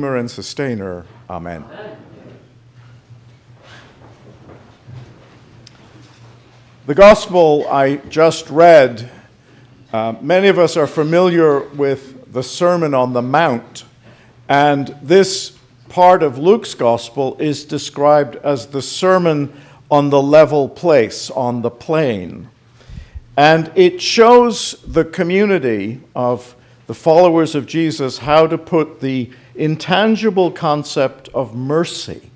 And sustainer. Amen. The gospel I just read, many of us are familiar with the Sermon on the Mount, and this part of Luke's gospel is described as the sermon on the level place, on the plain. And it shows the community of the followers of Jesus how to put the intangible concept of mercy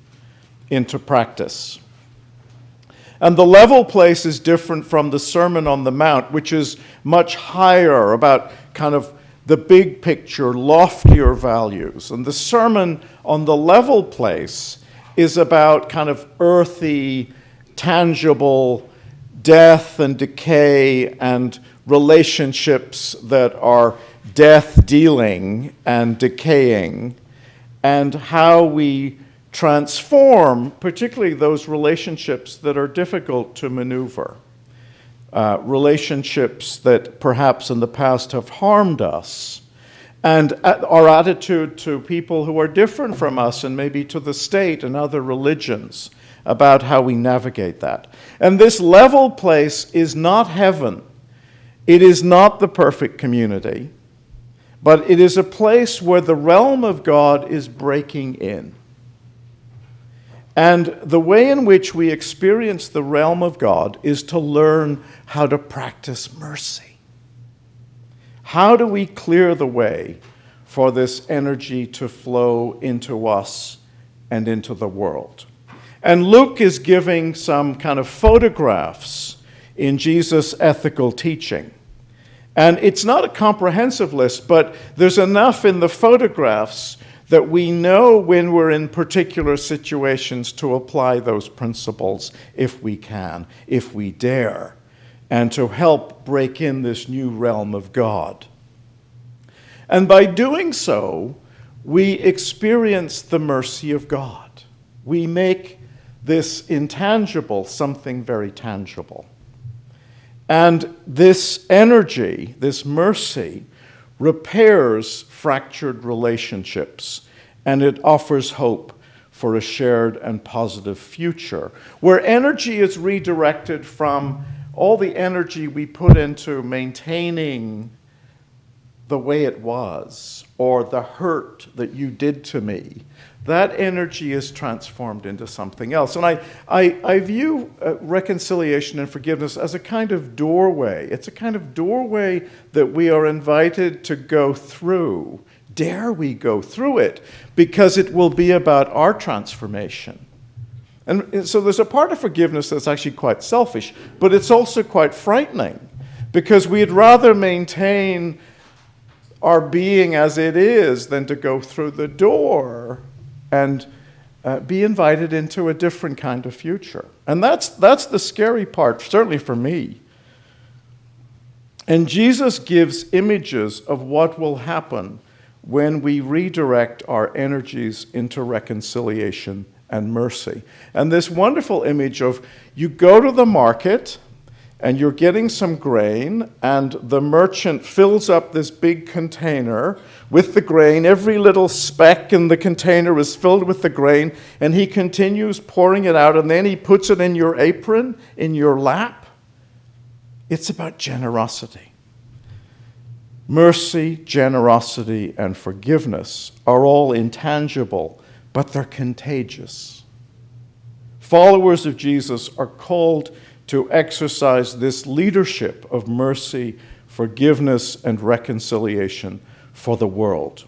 into practice. And the level place is different from the Sermon on the Mount, which is much higher, about kind of the big picture, loftier values. And the Sermon on the level place is about kind of earthy, tangible death and decay and relationships that are death-dealing and decaying, and how we transform, particularly those relationships that are difficult to maneuver, relationships that perhaps in the past have harmed us, and our attitude to people who are different from us and maybe to the state and other religions, about how we navigate that. And this level place is not heaven. It is not the perfect community. But it is a place where the realm of God is breaking in. And the way in which we experience the realm of God is to learn how to practice mercy. How do we clear the way for this energy to flow into us and into the world? And Luke is giving some kind of photographs in Jesus' ethical teaching. And it's not a comprehensive list, but there's enough in the photographs that we know when we're in particular situations to apply those principles if we can, if we dare, and to help break in this new realm of God. And by doing so, we experience the mercy of God. We make this intangible something very tangible. And this energy, this mercy, repairs fractured relationships, and it offers hope for a shared and positive future, where energy is redirected from all the energy we put into maintaining the way it was, or the hurt that you did to me. That energy is transformed into something else. And I view reconciliation and forgiveness as a kind of doorway. It's a kind of doorway that we are invited to go through. Dare we go through it? Because it will be about our transformation. And so there's a part of forgiveness that's actually quite selfish, but it's also quite frightening, because we'd rather maintain our being as it is than to go through the door and be invited into a different kind of future. And that's the scary part, certainly for me. And Jesus gives images of what will happen when we redirect our energies into reconciliation and mercy. And this wonderful image of you go to the market and you're getting some grain, and the merchant fills up this big container with the grain. Every little speck in the container is filled with the grain, and he continues pouring it out, and then he puts it in your apron, in your lap. It's about generosity. Mercy, generosity, and forgiveness are all intangible, but they're contagious. Followers of Jesus are called to exercise this leadership of mercy, forgiveness, and reconciliation for the world.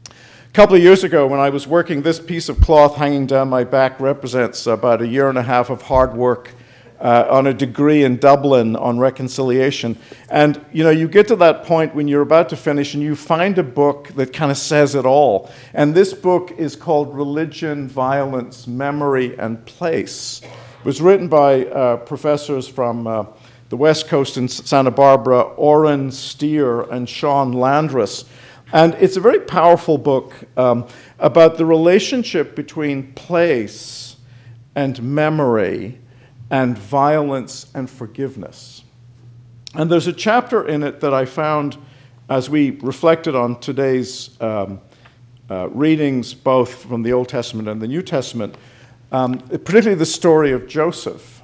A couple of years ago, when I was working, this piece of cloth hanging down my back represents about 1.5 years of hard work on a degree in Dublin on reconciliation. And you get to that point when you're about to finish and you find a book that kind of says it all. And this book is called Religion, Violence, Memory, and Place. It was written by professors from the West Coast in Santa Barbara, Oren Steer and Sean Landris. And it's a very powerful book about the relationship between place and memory and violence and forgiveness. And there's a chapter in it that I found as we reflected on today's readings, both from the Old Testament and the New Testament, particularly the story of Joseph.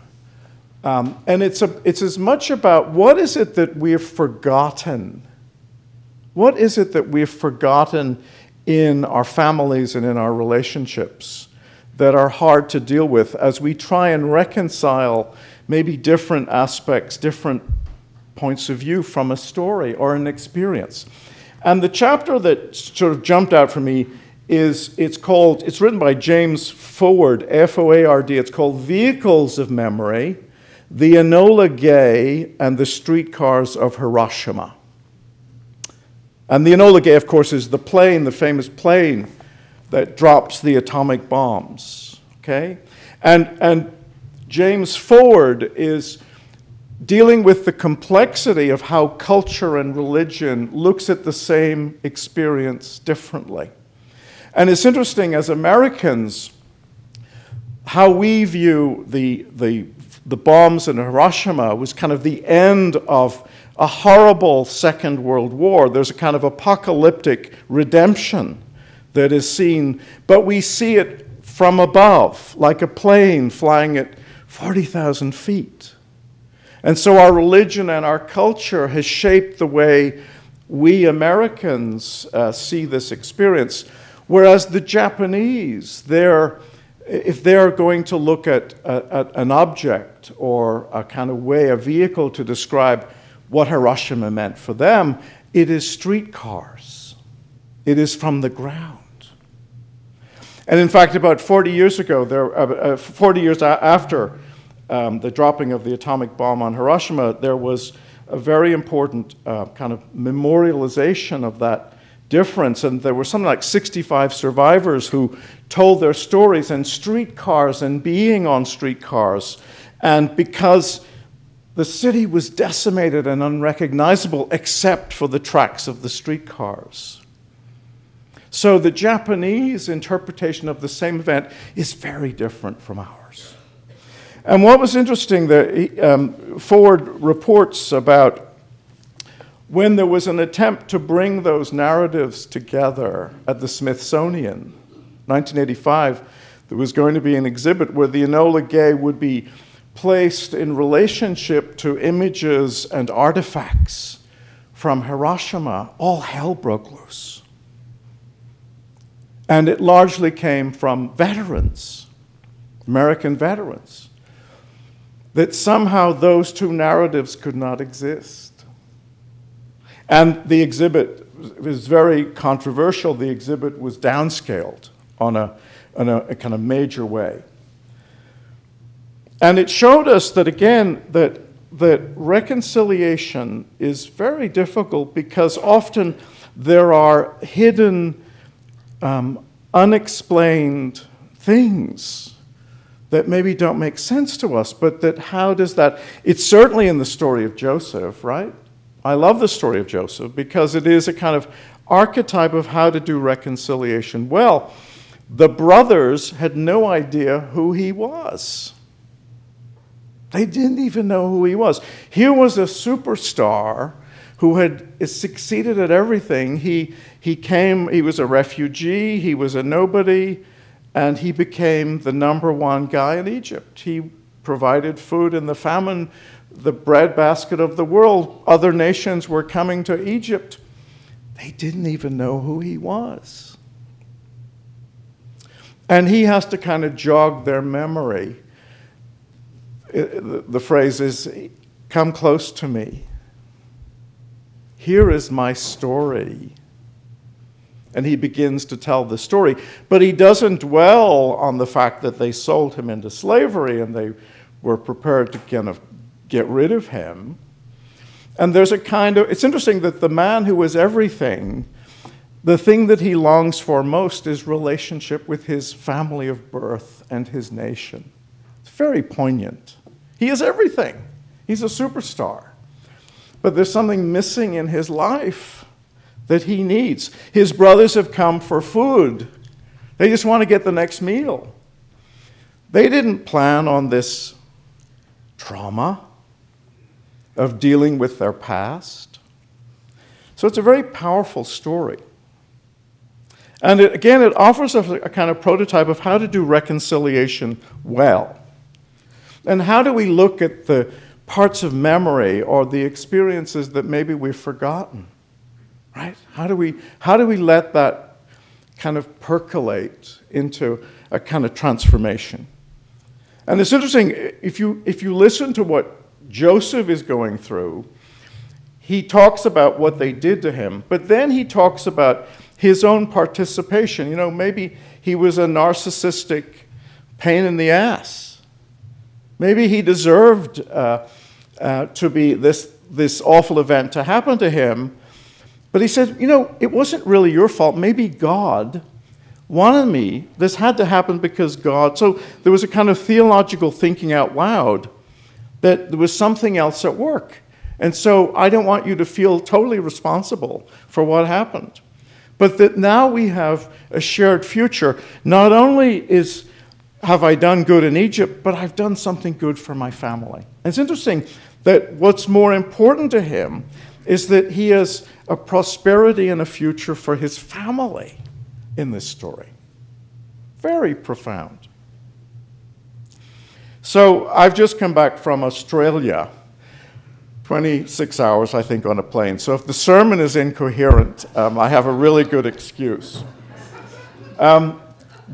And it's as much about what is it that we've forgotten? What is it that we've forgotten in our families and in our relationships that are hard to deal with as we try and reconcile maybe different aspects, different points of view from a story or an experience? And the chapter that sort of jumped out for me it's written by James Forward, F-O-A-R-D. It's called Vehicles of Memory, the Enola Gay and the Streetcars of Hiroshima. And the Enola Gay, of course, is the famous plane that drops the atomic bombs. Okay? And James Forward is dealing with the complexity of how culture and religion looks at the same experience differently. And it's interesting, as Americans, how we view the bombs in Hiroshima was kind of the end of a horrible Second World War. There's a kind of apocalyptic redemption that is seen, but we see it from above, like a plane flying at 40,000 feet. And so our religion and our culture has shaped the way we Americans see this experience. Whereas the Japanese, if they're going to look at an object or a kind of way, a vehicle to describe what Hiroshima meant for them, it is streetcars. It is from the ground. And in fact, about 40 years ago, 40 years after the dropping of the atomic bomb on Hiroshima, there was a very important kind of memorialization of that difference, and there were something like 65 survivors who told their stories in streetcars and being on streetcars. And because the city was decimated and unrecognizable except for the tracks of the streetcars. So the Japanese interpretation of the same event is very different from ours. And what was interesting, that Ford reports about when there was an attempt to bring those narratives together at the Smithsonian, 1985, there was going to be an exhibit where the Enola Gay would be placed in relationship to images and artifacts from Hiroshima. All hell broke loose. And it largely came from veterans, American veterans, that somehow those two narratives could not exist. And the exhibit was very controversial. The exhibit was downscaled on a kind of major way. And it showed us that, again, that reconciliation is very difficult because often there are hidden, unexplained things that maybe don't make sense to us, but that how does that... It's certainly in the story of Joseph, right? I love the story of Joseph because it is a kind of archetype of how to do reconciliation well. The brothers had no idea who he was. They didn't even know who he was. Here was a superstar who had succeeded at everything. He was a refugee, he was a nobody, and he became the #1 guy in Egypt. He provided food in the famine, the breadbasket of the world. Other nations were coming to Egypt. They didn't even know who he was. And he has to kind of jog their memory. The phrase is, "Come close to me. Here is my story." And he begins to tell the story. But he doesn't dwell on the fact that they sold him into slavery and they were prepared to kind of get rid of him. And there's a kind of... It's interesting that the man who was everything, the thing that he longs for most is relationship with his family of birth and his nation. It's very poignant. He is everything. He's a superstar. But there's something missing in his life that he needs. His brothers have come for food. They just want to get the next meal. They didn't plan on this trauma of dealing with their past. So it's a very powerful story. And again, it offers us a kind of prototype of how to do reconciliation well. And how do we look at the parts of memory or the experiences that maybe we've forgotten, right? How do we let that kind of percolate into a kind of transformation? And it's interesting, if you listen to what Joseph is going through, he talks about what they did to him, but then he talks about his own participation. You know, maybe he was a narcissistic pain in the ass. Maybe he deserved to be this awful event to happen to him. But he said, you know, it wasn't really your fault. Maybe God wanted me. This had to happen because God. So there was a kind of theological thinking out loud that there was something else at work. And so I don't want you to feel totally responsible for what happened. But that now we have a shared future. Not only have I done good in Egypt, but I've done something good for my family. And it's interesting that what's more important to him is that he has a prosperity and a future for his family in this story. Very profound. So I've just come back from Australia, 26 hours, I think, on a plane. So if the sermon is incoherent, I have a really good excuse.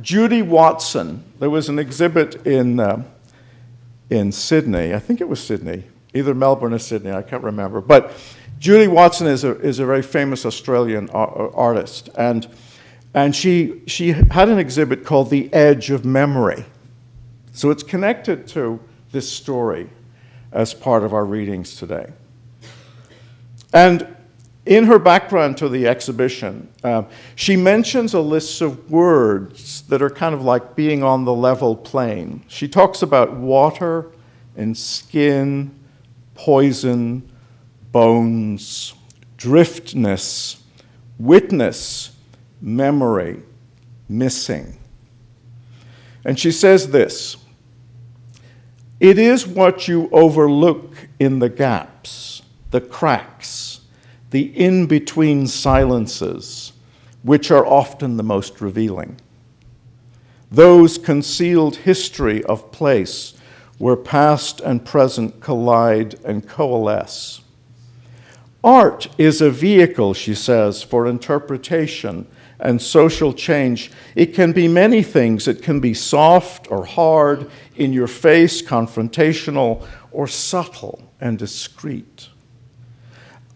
Judy Watson, there was an exhibit in Sydney. I think it was Sydney, either Melbourne or Sydney, I can't remember. But Judy Watson is a very famous Australian artist, and she had an exhibit called The Edge of Memory. So it's connected to this story as part of our readings today. And in her background to the exhibition, she mentions a list of words that are kind of like being on the level plane. She talks about water and skin, poison, bones, driftness, witness, memory, missing. And she says this: it is what you overlook in the gaps, the cracks, the in-between silences, which are often the most revealing. Those concealed history of place where past and present collide and coalesce. Art is a vehicle, she says, for interpretation and social change. It can be many things. It can be soft or hard, in your face, confrontational, or subtle and discreet.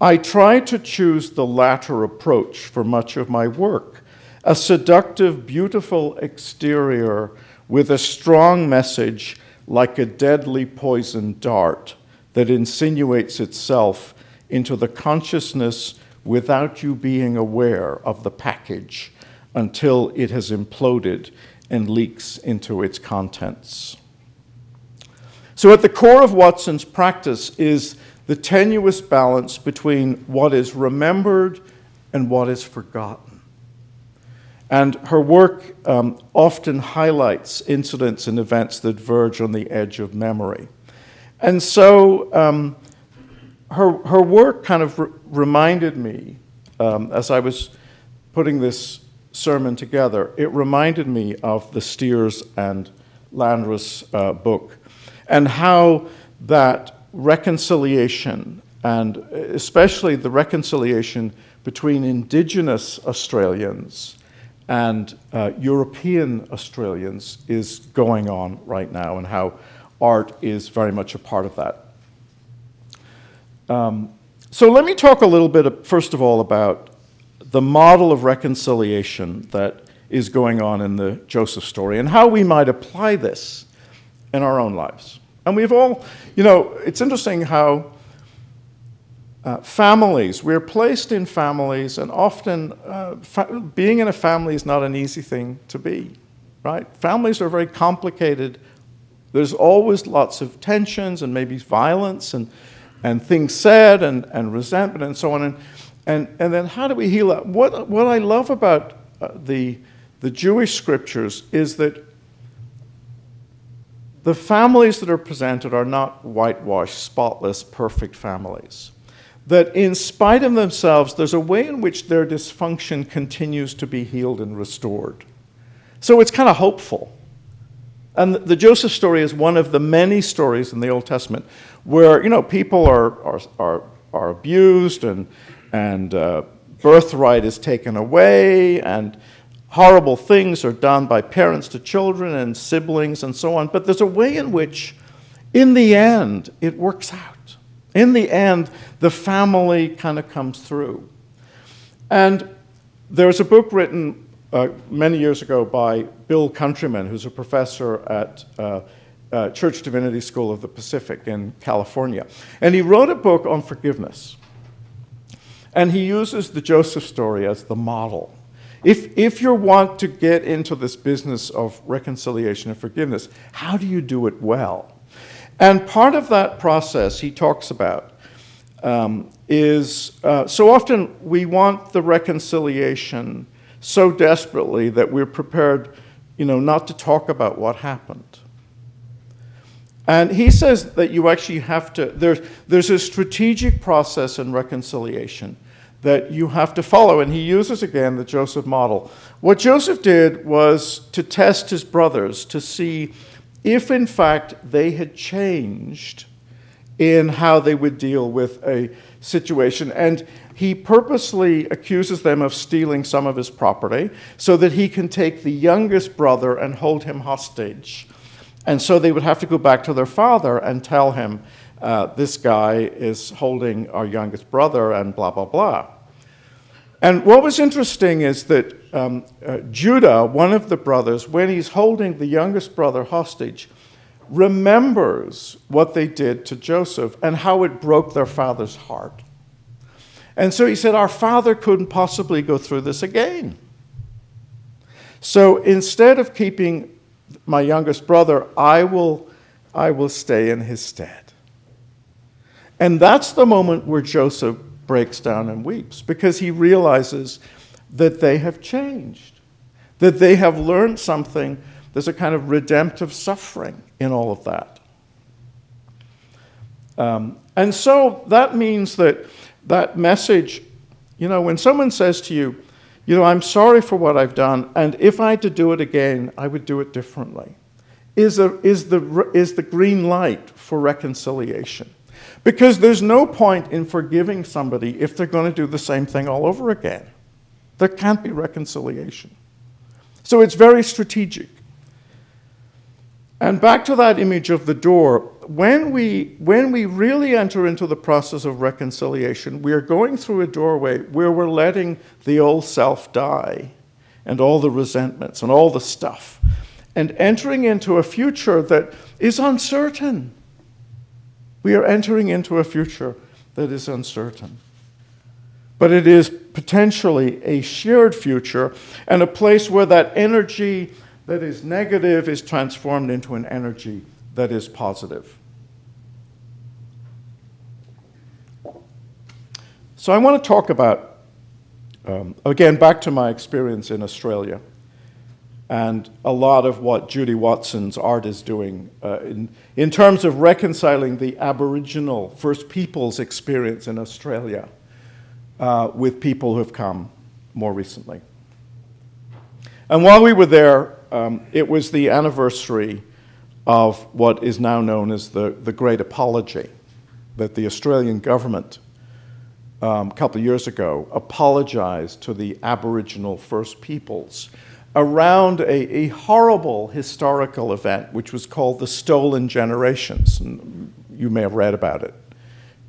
I try to choose the latter approach for much of my work, a seductive, beautiful exterior with a strong message like a deadly poison dart that insinuates itself into the consciousness without you being aware of the package until it has imploded and leaks into its contents. So at the core of Watson's practice is the tenuous balance between what is remembered and what is forgotten. And her work often highlights incidents and events that verge on the edge of memory. And so her work kind of reminded me, as I was putting this sermon together, it reminded me of the Steers and Landrus book, and how that reconciliation, and especially the reconciliation between Indigenous Australians and European Australians, is going on right now, and how art is very much a part of that. So let me talk a little bit, first of all, about the model of reconciliation that is going on in the Joseph story and how we might apply this in our own lives. And we've all, it's interesting how families, we're placed in families, and often being in a family is not an easy thing to be, right? Families are very complicated. There's always lots of tensions and maybe violence and things said and resentment and so on. And then how do we heal that? What I love about the Jewish scriptures is that the families that are presented are not whitewashed, spotless, perfect families. that in spite of themselves, there's a way in which their dysfunction continues to be healed and restored. So it's kind of hopeful. And the Joseph story is one of the many stories in the Old Testament where, people are abused and birthright is taken away, and horrible things are done by parents to children and siblings and so on. But there's a way in which, in the end, it works out. In the end, the family kind of comes through. And there's a book written many years ago by Bill Countryman, who's a professor at Church Divinity School of the Pacific in California. And he wrote a book on forgiveness. And he uses the Joseph story as the model. If you want to get into this business of reconciliation and forgiveness, how do you do it well? And part of that process he talks about is so often we want the reconciliation so desperately that we're prepared, not to talk about what happened. And he says that you actually have to, there's a strategic process in reconciliation that you have to follow. And he uses again the Joseph model. What Joseph did was to test his brothers to see if in fact they had changed in how they would deal with a situation. And he purposely accuses them of stealing some of his property so that he can take the youngest brother and hold him hostage. And so they would have to go back to their father and tell him, this guy is holding our youngest brother and blah, blah, blah. And what was interesting is that Judah, one of the brothers, when he's holding the youngest brother hostage, remembers what they did to Joseph and how it broke their father's heart. And so he said, our father couldn't possibly go through this again. So instead of keeping my youngest brother, I will stay in his stead. And that's the moment where Joseph breaks down and weeps, because he realizes that they have changed, that they have learned something. There's a kind of redemptive suffering in all of that. And so that means that message, when someone says to you, I'm sorry for what I've done, and if I had to do it again, I would do it differently, is the green light for reconciliation. Because there's no point in forgiving somebody if they're going to do the same thing all over again. There can't be reconciliation. So it's very strategic. And back to that image of the door, when we really enter into the process of reconciliation, we are going through a doorway where we're letting the old self die and all the resentments and all the stuff, and entering into a future that is uncertain. We are entering into a future that is uncertain. But it is potentially a shared future and a place where that energy that is negative is transformed into an energy that is positive. So I want to talk about, again, back to my experience in Australia, and a lot of what Judy Watson's art is doing in terms of reconciling the Aboriginal First Peoples experience in Australia with people who have come more recently. And while we were there, it was the anniversary of what is now known as the Great Apology, that the Australian government, a couple of years ago, apologized to the Aboriginal First Peoples around a horrible historical event which was called the Stolen Generations. And you may have read about it.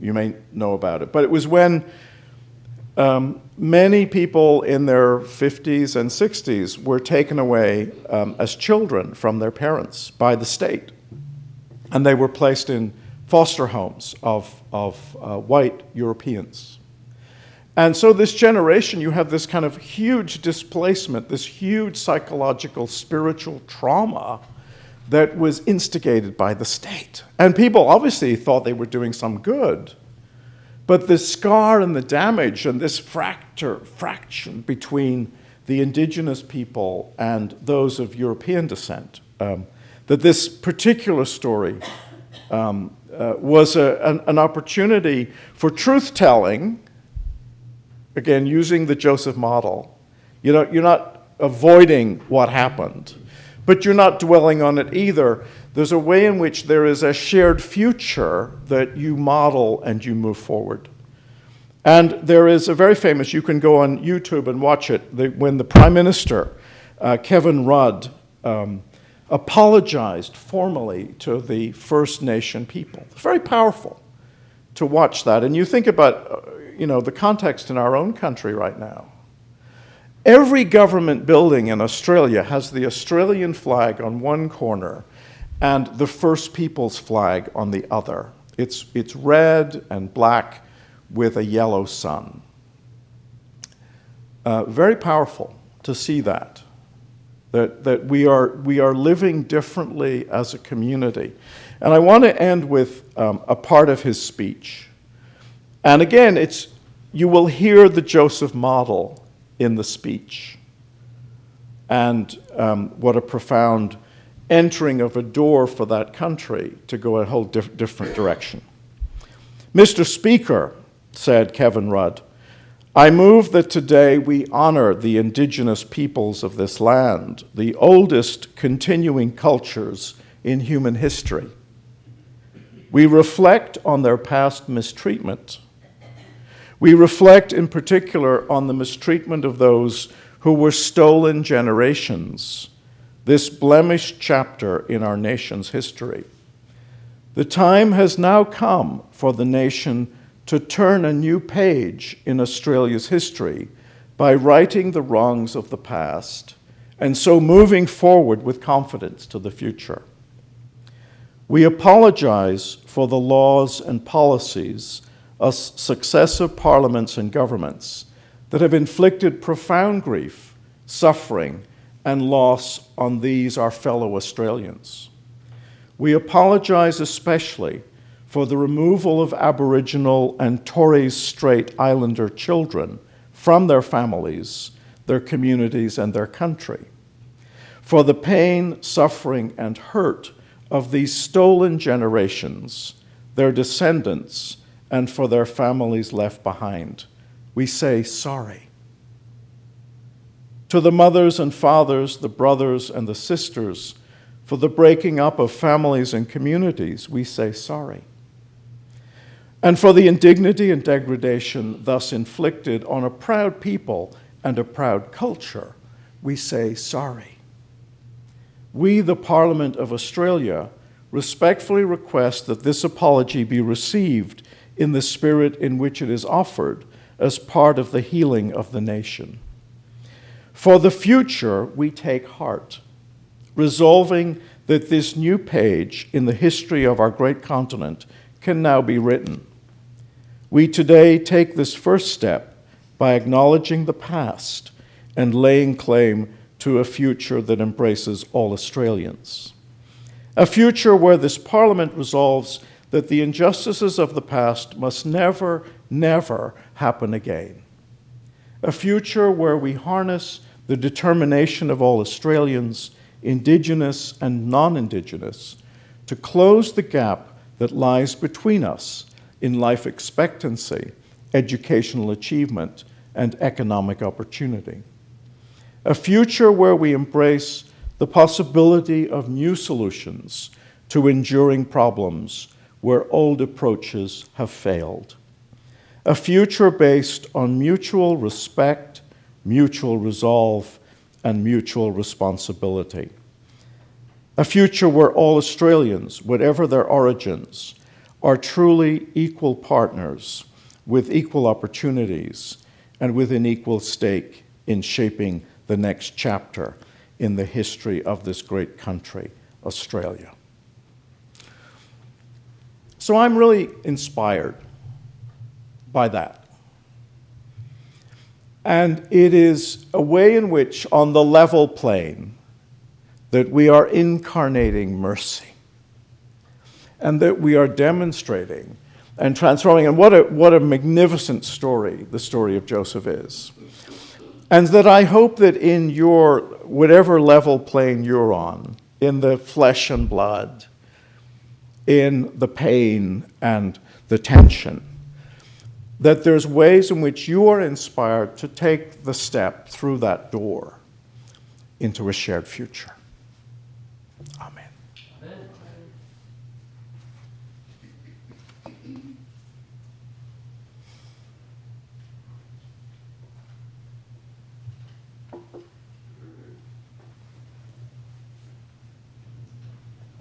You may know about it. But it was when many people in their 50s and 60s were taken away as children from their parents by the state. And they were placed in foster homes of white Europeans. And so this generation, you have this kind of huge displacement, this huge psychological, spiritual trauma that was instigated by the state. And people obviously thought they were doing some good. But the scar and the damage and this fraction between the indigenous people and those of European descent, that this particular story was an opportunity for truth-telling, again, using the Joseph model. You're not avoiding what happened, but you're not dwelling on it either. There's a way in which there is a shared future that you model and you move forward. And there is a very famous, you can go on YouTube and watch it, when the Prime Minister, Kevin Rudd, apologized formally to the First Nation people. It's very powerful to watch that. And you think about, the context in our own country right now. Every government building in Australia has the Australian flag on one corner and the First Peoples flag on the other. It's red and black with a yellow sun. Very powerful to see that we are living differently as a community. And I want to end with a part of his speech. And again, you will hear the Joseph model in the speech. And what a profound entering of a door for that country to go a whole different direction. Mr. Speaker, said Kevin Rudd, I move that today we honor the indigenous peoples of this land, the oldest continuing cultures in human history. We reflect on their past mistreatment. We reflect in particular on the mistreatment of those who were stolen generations, this blemished chapter in our nation's history. The time has now come for the nation to turn a new page in Australia's history by righting the wrongs of the past and so moving forward with confidence to the future. We apologize for the laws and policies of successive parliaments and governments that have inflicted profound grief, suffering, and loss on these, our fellow Australians. We apologize especially for the removal of Aboriginal and Torres Strait Islander children from their families, their communities, and their country, for the pain, suffering, and hurt of these stolen generations, their descendants, and for their families left behind. We say sorry. To the mothers and fathers, the brothers and the sisters, for the breaking up of families and communities, we say sorry. And for the indignity and degradation thus inflicted on a proud people and a proud culture, we say sorry. We, the Parliament of Australia, respectfully request that this apology be received in the spirit in which it is offered as part of the healing of the nation. For the future, we take heart, resolving that this new page in the history of our great continent can now be written. We today take this first step by acknowledging the past and laying claim to a future that embraces all Australians. A future where this Parliament resolves that the injustices of the past must never, never happen again. A future where we harness the determination of all Australians, Indigenous and non-Indigenous, to close the gap that lies between us in life expectancy, educational achievement, and economic opportunity. A future where we embrace the possibility of new solutions to enduring problems where old approaches have failed. A future based on mutual respect, mutual resolve, and mutual responsibility. A future where all Australians, whatever their origins, are truly equal partners with equal opportunities and with an equal stake in shaping the next chapter in the history of this great country, Australia. So I'm really inspired by that. And it is a way in which, on the level plane, that we are incarnating mercy and that we are demonstrating and transforming. And what a magnificent story the story of Joseph is. And that I hope that in your, whatever level plane you're on, in the flesh and blood, in the pain and the tension, that there's ways in which you are inspired to take the step through that door into a shared future. Amen.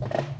Amen.